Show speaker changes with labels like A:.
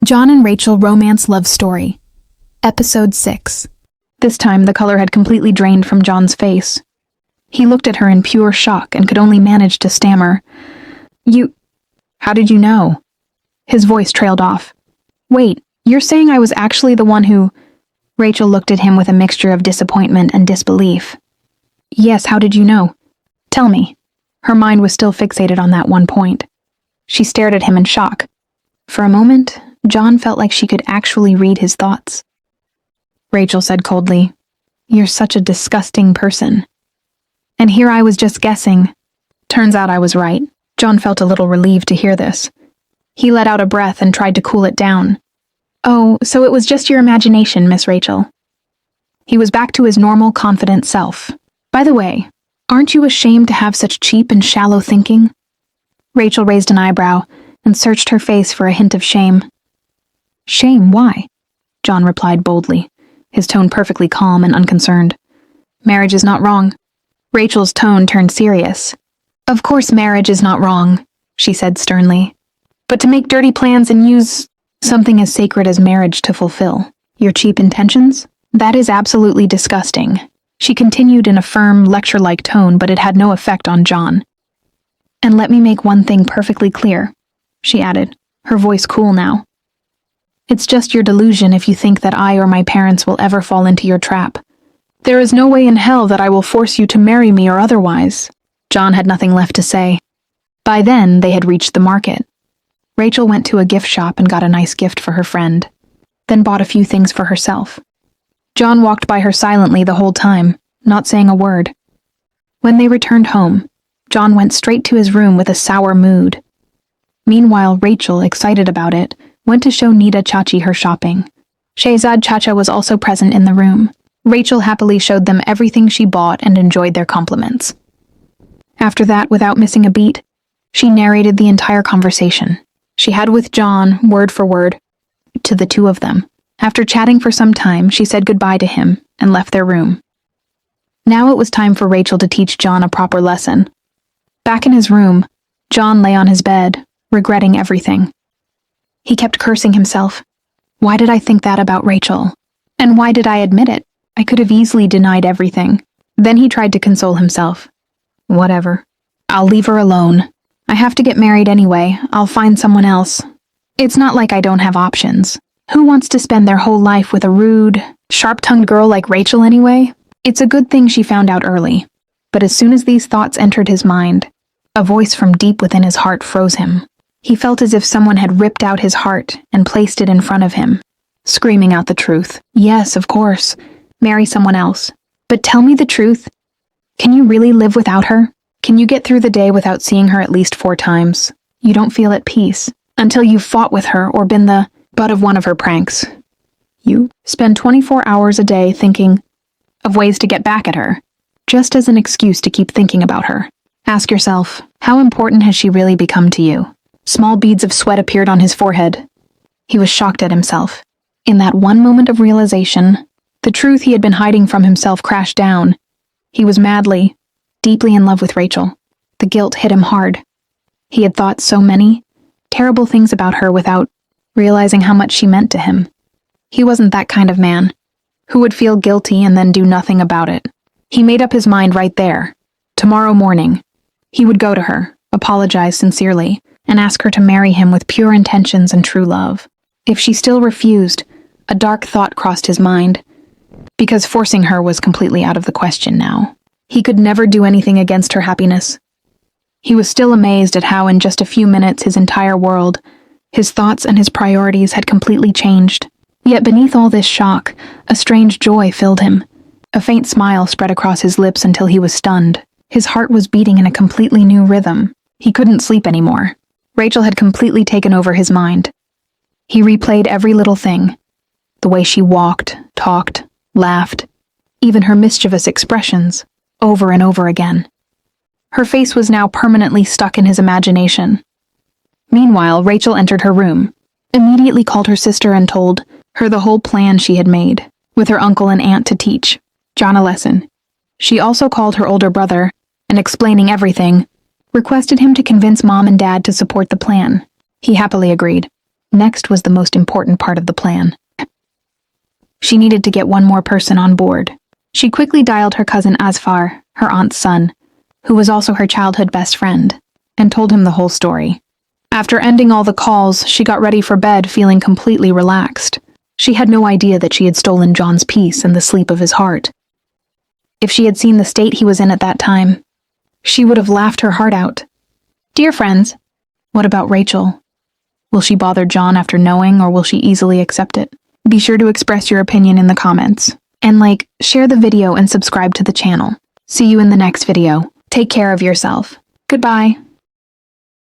A: John and Rachel Romance Love Story, Episode 6. This time the color had completely drained from John's face. He looked at her in pure shock and could only manage to stammer, How did you know?" His voice trailed off. "Wait, you're saying I was actually the one who—" Rachel looked at him with a mixture of disappointment and disbelief. "Yes, how did you know? Tell me." Her mind was still fixated on that one point. She stared at him in shock. For a moment, John felt like she could actually read his thoughts. Rachel said coldly, "You're such a disgusting person." And here I was just guessing. Turns out I was right. John felt a little relieved to hear this. He let out a breath and tried to cool it down. "Oh, so it was just your imagination, Miss Rachel." He was back to his normal, confident self. "By the way, aren't you ashamed to have such cheap and shallow thinking?" Rachel raised an eyebrow and searched her face for a hint of shame. "Shame, why?" John replied boldly, his tone perfectly calm and unconcerned. "Marriage is not wrong." Rachel's tone turned serious. "Of course marriage is not wrong," she said sternly. "But to make dirty plans and use something as sacred as marriage to fulfill your cheap intentions? That is absolutely disgusting." She continued in a firm, lecture-like tone, but it had no effect on John. "And let me make one thing perfectly clear," she added, her voice cool now. "It's just your delusion if you think that I or my parents will ever fall into your trap. There is no way in hell that I will force you to marry me or otherwise." John had nothing left to say. By then, they had reached the market. Rachel went to a gift shop and got a nice gift for her friend, then bought a few things for herself. John walked by her silently the whole time, not saying a word. When they returned home, John went straight to his room with a sour mood. Meanwhile, Rachel, excited about it, went to show Nita Chachi her shopping. Shehzad Chacha was also present in the room. Rachel happily showed them everything she bought and enjoyed their compliments. After that, without missing a beat, she narrated the entire conversation she had with John, word for word, to the two of them. After chatting for some time, she said goodbye to him and left their room. Now it was time for Rachel to teach John a proper lesson. Back in his room, John lay on his bed, regretting everything. He kept cursing himself. Why did I think that about Rachel? And why did I admit it? I could have easily denied everything. Then he tried to console himself. Whatever. I'll leave her alone. I have to get married anyway. I'll find someone else. It's not like I don't have options. Who wants to spend their whole life with a rude, sharp-tongued girl like Rachel anyway? It's a good thing she found out early. But as soon as these thoughts entered his mind, a voice from deep within his heart froze him. He felt as if someone had ripped out his heart and placed it in front of him, screaming out the truth. Yes, of course. Marry someone else. But tell me the truth. Can you really live without her? Can you get through the day without seeing her at least 4 times? You don't feel at peace until you've fought with her or been the butt of one of her pranks. You spend 24 hours a day thinking of ways to get back at her, just as an excuse to keep thinking about her. Ask yourself, how important has she really become to you? Small beads of sweat appeared on his forehead. He was shocked at himself. In that one moment of realization, the truth he had been hiding from himself crashed down. He was madly, deeply in love with Rachel. The guilt hit him hard. He had thought so many terrible things about her without realizing how much she meant to him. He wasn't that kind of man who would feel guilty and then do nothing about it. He made up his mind right there. Tomorrow morning, he would go to her, apologize sincerely, and ask her to marry him with pure intentions and true love. If she still refused, a dark thought crossed his mind, because forcing her was completely out of the question now. He could never do anything against her happiness. He was still amazed at how in just a few minutes his entire world, his thoughts and his priorities had completely changed. Yet beneath all this shock, a strange joy filled him. A faint smile spread across his lips until he was stunned. His heart was beating in a completely new rhythm. He couldn't sleep anymore. Rachel had completely taken over his mind. He replayed every little thing. The way she walked, talked, laughed, even her mischievous expressions, over and over again. Her face was now permanently stuck in his imagination. Meanwhile, Rachel entered her room, immediately called her sister and told her the whole plan she had made, with her uncle and aunt to teach John a lesson. She also called her older brother, and explaining everything, requested him to convince Mom and Dad to support the plan. He happily agreed. Next was the most important part of the plan. She needed to get one more person on board. She quickly dialed her cousin Azfar, her aunt's son, who was also her childhood best friend, and told him the whole story. After ending all the calls, she got ready for bed feeling completely relaxed. She had no idea that she had stolen John's peace and the sleep of his heart. If she had seen the state he was in at that time, she would have laughed her heart out. Dear friends, what about Rachel? Will she bother John after knowing, or will she easily accept it? Be sure to express your opinion in the comments. And share the video and subscribe to the channel. See you in the next video. Take care of yourself. Goodbye.